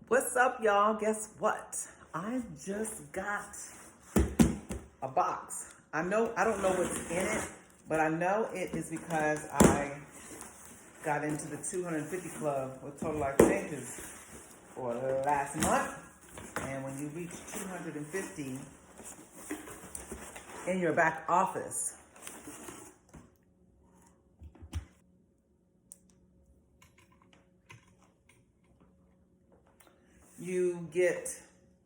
What's up, y'all? Guess what? I just got a box. I don't know what's in it, but I know it is because I got into the 250 club with Total Life Changes for last month. And when you reach 250 in your back office, you get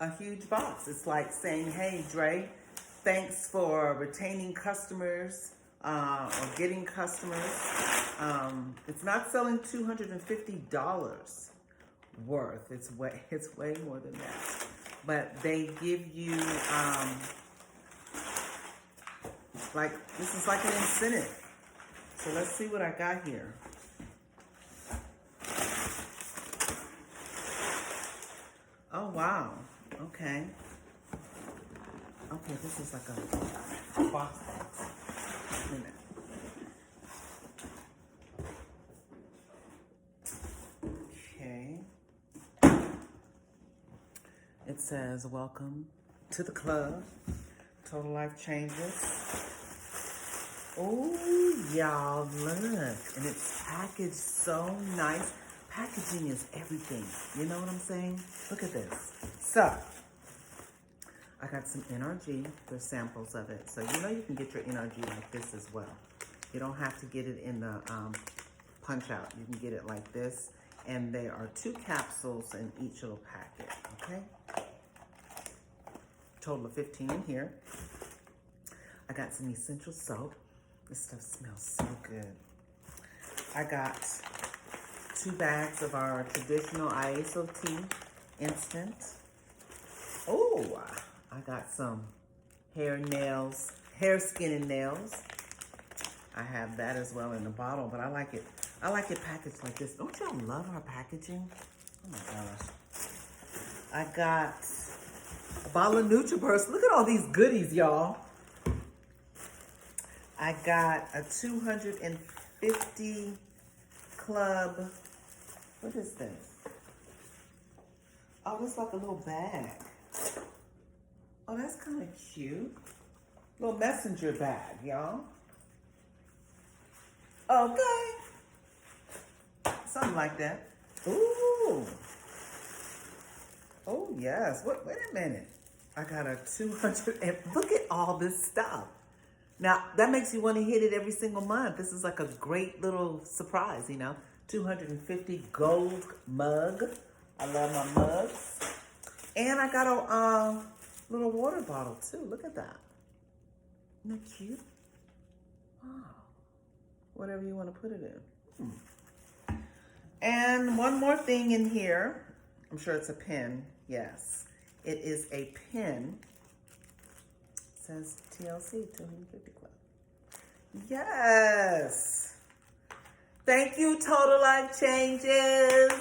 a huge box. It's like saying, hey, Dre, thanks for retaining customers or getting customers. It's not selling $250 worth. It's way more than that. But they give you, this is like an incentive. So let's see what I got here. Oh, wow. Okay. Okay, this is like a box. Wait a minute. Okay. It says, welcome to the club. Total Life Changes. Oh, y'all, look. And it's packaged so nice. Packaging is everything. You know what I'm saying? Look at this. So, I got some NRG. There's samples of it. So, you know you can get your NRG like this as well. You don't have to get it in the punch out. You can get it like this. And there are 2 capsules in each little packet. Okay? Total of 15 in here. I got some essential soap. This stuff smells so good. I got 2 bags of our traditional IASO tea instant. Oh, I got some hair, skin, and nails. I have that as well in the bottle, but I like it packaged like this. Don't y'all love our packaging? Oh my gosh. I got a bottle of NutriBurst. Look at all these goodies, y'all. I got a 250 club. What is this? Oh, this is like a little bag. Oh, that's kind of cute. Little messenger bag, y'all. Okay. Something like that. Ooh. Oh, yes. Wait a minute. I got a 200, and look at all this stuff. Now, that makes you want to hit it every single month. This is like a great little surprise, you know. 250 gold mug. I love my mugs. And I got a little water bottle, too. Look at that. Isn't that cute? Wow. Whatever you want to put it in. And one more thing in here. I'm sure it's a pen. Yes. It is a pen. It says TLC, 250 Club. Yes. Thank you, Total Life Changes.